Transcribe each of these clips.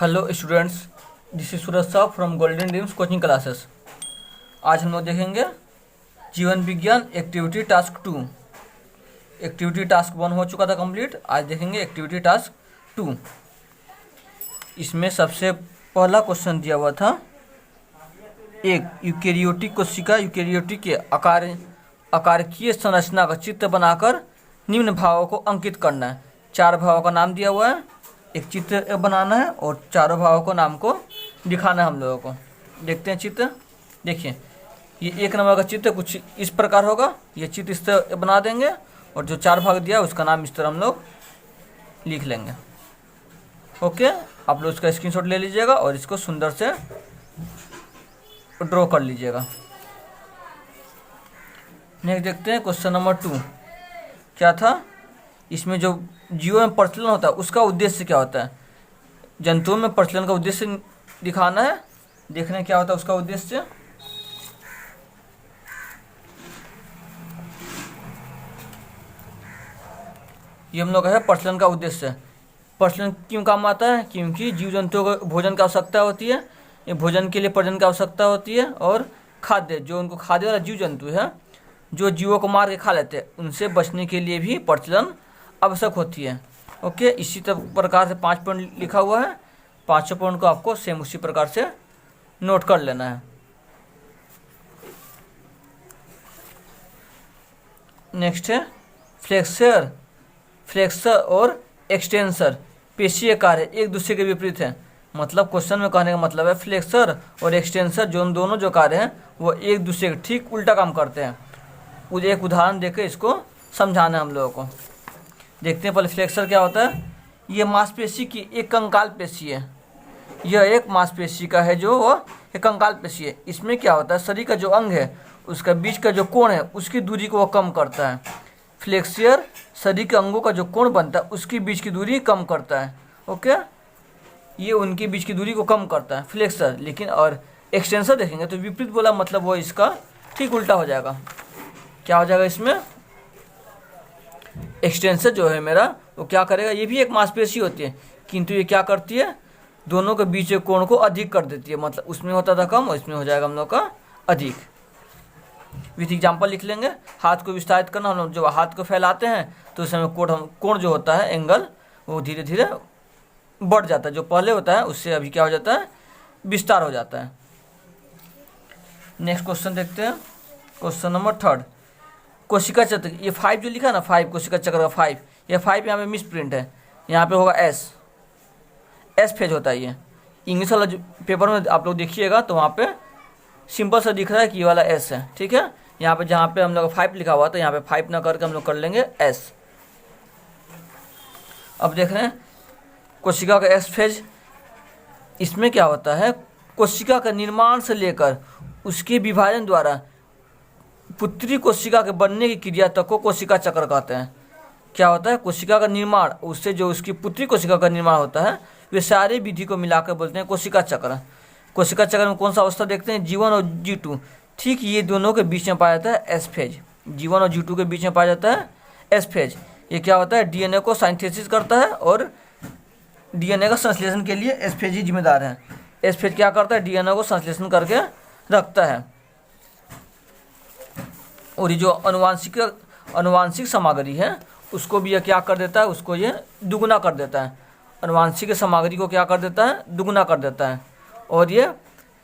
Hello students, this is सूरज साहब from golden dreams coaching classes. आज हम लोग देखेंगे जीवन विज्ञान एक्टिविटी टास्क 2। एक्टिविटी टास्क 1 हो चुका था कंप्लीट। आज देखेंगे एक्टिविटी टास्क 2। इसमें सबसे पहला क्वेश्चन दिया हुआ था, एक यूकेरियोटिक कोशिका यूकेरियोटिक के आकारकीय संरचना का चित्र बनाकर निम्न भावों को अंकित करना है। 4 भावों का नाम दिया हुआ है, एक चित्र बनाना है और चारों भावों को नाम को दिखाना है हम लोगों को। देखते हैं चित्र। देखिए, ये 1 नंबर का चित्र कुछ इस प्रकार होगा। ये चित्र इस तरह बना देंगे और जो 4 भाग दिया है उसका नाम इस तरह हम लोग लिख लेंगे। ओके, आप लोग इसका स्क्रीनशॉट ले लीजिएगा और इसको सुंदर से ड्रॉ कर लीजिएगा। नेक्स्ट देखते हैं क्वेश्चन नंबर 2। क्या था, इसमें जो जीवों में प्रचलन होता है उसका उद्देश्य क्या होता है। जंतुओं में प्रचलन का उद्देश्य दिखाना है। देखने क्या होता है उसका उद्देश्य। ये हम लोग है प्रचलन का उद्देश्य। प्रचलन क्यों काम आता है? क्योंकि जीव जंतुओं को भोजन की आवश्यकता होती है। ये भोजन के लिए प्रजनन की आवश्यकता होती है और खाद्य, जो उनको खाद्य वाला जीव जंतु है जो जीवों को मार के खा लेते हैं, उनसे बचने के लिए भी प्रचलन आवश्यक होती है। ओके, इसी प्रकार से 5 पॉइंट लिखा हुआ है। 5 पॉइंट को आपको सेम उसी प्रकार से नोट कर लेना है। नेक्स्ट है फ्लेक्सर और एक्सटेंसर पेशीय कार्य एक दूसरे के विपरीत है। मतलब क्वेश्चन में कहने का मतलब है फ्लेक्सर और एक्सटेंसर जो दोनों जो कार्य हैं वो एक दूसरे के ठीक उल्टा काम करते हैं। मुझे एक उदाहरण देकर इसको समझाना है हम लोगों को। देखते हैं पहले फ्लेक्सर क्या होता है। ये मांसपेशी की एक कंकाल पेशी है। यह एक मांसपेशी का है जो वो एक कंकाल पेशी है। इसमें क्या होता है, शरीर का जो अंग है उसका बीच का जो कोण है उसकी दूरी को वो कम करता है। फ्लेक्सियर शरीर के अंगों का जो कोण बनता है उसकी बीच की दूरी कम करता है। ओके, ये उनके बीच की दूरी को कम करता है फ्लेक्सर। लेकिन और एक्सटेंसर देखेंगे तो विपरीत बोला, मतलब वो इसका ठीक उल्टा हो जाएगा। क्या हो जाएगा इसमें? एक्सटेंसर जो है मेरा वो क्या करेगा, ये भी एक मांसपेशी होती है किंतु ये क्या करती है, दोनों के बीच के कोण को अधिक कर देती है। मतलब उसमें होता था कम और इसमें हो जाएगा हम लोग का अधिक। विथ एग्जाम्पल लिख लेंगे। हाथ को विस्तारित करना, हम लोग जब हाथ को फैलाते हैं तो उस समय कोण जो होता है एंगल वो धीरे धीरे बढ़ जाता है। जो पहले होता है उससे अभी क्या हो जाता है, विस्तार हो जाता है। नेक्स्ट क्वेश्चन देखते हैं, क्वेश्चन नंबर 3। कोशिका चक्र, ये 5 जो लिखा है ना, 5 कोशिका चक्र का 5, ये 5 यहाँ पे मिस प्रिंट है। यहाँ पे होगा एस फेज होता है। ये इंग्लिश वाला जो पेपर में आप लोग देखिएगा तो वहाँ पे सिंपल सा दिख रहा है कि ये वाला एस है। ठीक है, यहाँ पे जहाँ पे हम लोग 5 लिखा हुआ तो यहाँ पे 5 ना करके हम लोग कर लेंगे एस। अब देख रहे हैं कोशिका का एस फेज। इसमें क्या होता है, कोशिका का निर्माण से लेकर उसके विभाजन द्वारा पुत्री कोशिका के बनने की क्रिया तक को कोशिका चक्र कहते हैं। क्या होता है, कोशिका का निर्माण, उससे जो उसकी पुत्री कोशिका का निर्माण होता है, वे सारे विधि को मिलाकर बोलते हैं कोशिका चक्र। कोशिका चक्र में कौन सा अवस्था देखते हैं, G1 और G2। ठीक ये दोनों के बीच में पाया जाता है एस फेज। G1 और G2 के बीच में पाया जाता है एस फेज। ये क्या होता है, डीएनए को साइंथेसिस करता है और डीएनए का संश्लेषण के लिए एस फेज ही जिम्मेदार है। एस फेज क्या करता है, डीएनए को संश्लेषण करके रखता है। और ये जो अनुवांशिक सामग्री है उसको भी ये क्या कर देता है, उसको ये दुगुना कर देता है। अनुवांशिक सामग्री को क्या कर देता है, दुगुना कर देता है। और ये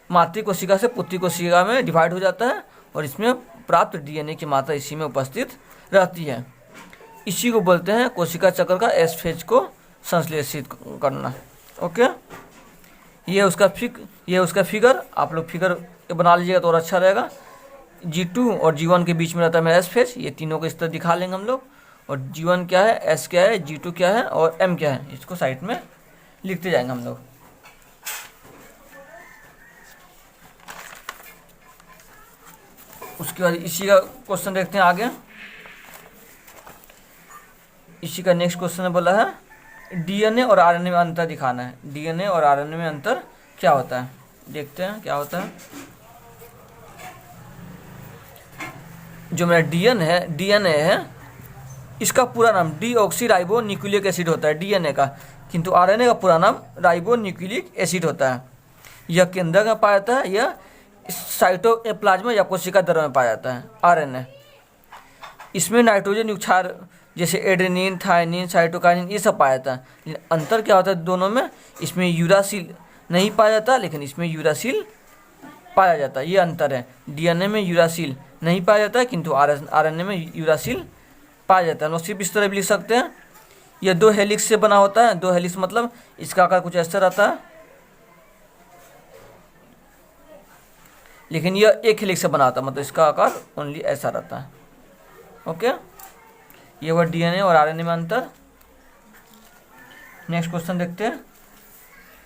मातृ कोशिका से पुत्री कोशिका में डिवाइड हो जाता है और इसमें प्राप्त डीएनए की मात्रा इसी में उपस्थित रहती है। इसी को बोलते हैं कोशिका चक्र का एस फेज को संश्लेषित करना। ओके, ये उसका फिगर आप लोग फिगर बना लीजिएगा तो और अच्छा रहेगा। G2 और G1 के बीच में रहता है मेरा एस फेज। ये तीनों को इस तरह दिखा लेंगे हम लोग। और G1 क्या है, S क्या है, G2 क्या है और M क्या है, इसको साइड में लिखते जाएंगे हम लोग। उसके बाद इसी का क्वेश्चन देखते हैं आगे। इसी का नेक्स्ट क्वेश्चन में बोला है डीएनए और आरएनए में अंतर दिखाना है। डीएनए और आरएनए में अंतर क्या होता है, देखते हैं क्या होता है। जो मेरा डीएनए है इसका पूरा नाम डीऑक्सी राइबो न्यूक्लिक एसिड होता है। डीएनए का किंतु आरएनए का पूरा नाम राइबो न्यूक्लिक एसिड होता है। यह केंद्रक में पाया जाता है, यह साइटोप्लाज्म या कोशिका द्रव्य में पाया जाता है आरएनए। इसमें नाइट्रोजन युक्त क्षार जैसे एडेनिन, थायमिन, साइटोकाइनिन ये सब पाया जाता है। लेकिन अंतर क्या होता है दोनों में, इसमें यूरासिल नहीं पाया जाता, लेकिन इसमें यूरासिल पाया जाता है। ये अंतर है, डीएनए में यूरासिल नहीं पाया जाता है किंतु आरएनए में यूरासिल पाया जाता है। हम लोग सिर्फ इस तरह भी लिख सकते हैं, यह 2 हेलिक्स से बना होता है। 2 हेलिक्स मतलब इसका आकार कुछ ऐसा रहता है, लेकिन यह 1 हेलिक्स से बना होता है, मतलब इसका आकार ओनली ऐसा रहता है। ओके, ये हुआ डीएनए और आरएनए में अंतर। नेक्स्ट क्वेश्चन देखते हैं,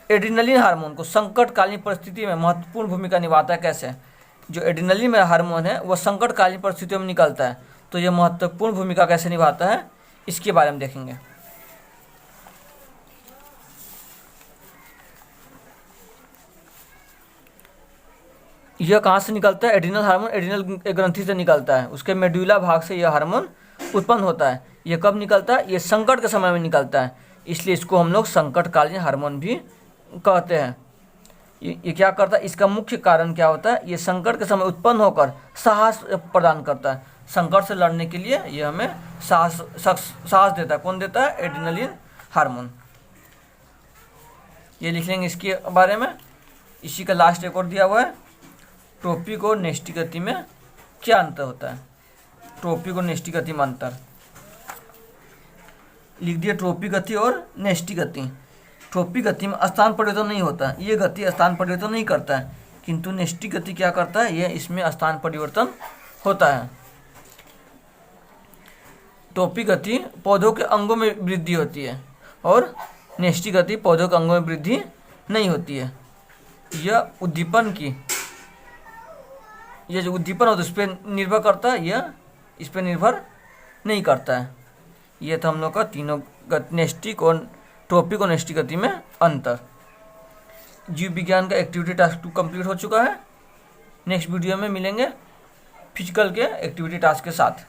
एड्रिनलिन हार्मोन को संकटकालीन परिस्थिति में महत्वपूर्ण भूमिका निभाता है कैसे? जो एड्रिनलिन में हार्मोन है वह संकटकालीन परिस्थितियों में निकलता है, तो यह महत्वपूर्ण भूमिका कैसे निभाता है इसके बारे में देखेंगे। यह कहाँ से निकलता है? एड्रिनल हार्मोन एड्रिनल ग्रंथि से निकलता है, उसके मेडुला भाग से यह हार्मोन उत्पन्न होता है। यह कब निकलता है? यह संकट के समय में निकलता है, इसलिए इसको हम लोग संकटकालीन हार्मोन भी कहते हैं। ये क्या करता है, इसका मुख्य कारण क्या होता है? ये संकट के समय उत्पन्न होकर साहस प्रदान करता है। संकट से लड़ने के लिए यह हमें साहस देता है। कौन देता है? Adrenaline hormone. ये लिख लेंगे इसके बारे में। इसी का लास्ट एक और दिया हुआ है, ट्रोपिक और नेस्टी गति में क्या अंतर होता है? ट्रोपिक और नेस्टी गति में अंतर लिख दिया, ट्रोपिक गति और नेस्टी गति। ट्रोपिक गति में स्थान परिवर्तन नहीं होता है, ये गति स्थान परिवर्तन नहीं करता है, किंतु नेस्टी गति क्या करता है? ये इसमें स्थान परिवर्तन होता है। ट्रोपिक गति पौधों के अंगों में वृद्धि होती है और नेस्टी गति पौधों के अंगों में वृद्धि नहीं होती है। यह उद्दीपन की, यह जो उद्दीपन होता है उस पर निर्भर करता है, यह इस पर निर्भर नहीं करता है। यह था हम लोग का तीनों नेस्टिक और ट्रोपिक और नेस्टी गति में अंतर। जीव विज्ञान का एक्टिविटी टास्क 2 कंप्लीट हो चुका है। नेक्स्ट वीडियो में मिलेंगे फिजिकल के एक्टिविटी टास्क के साथ।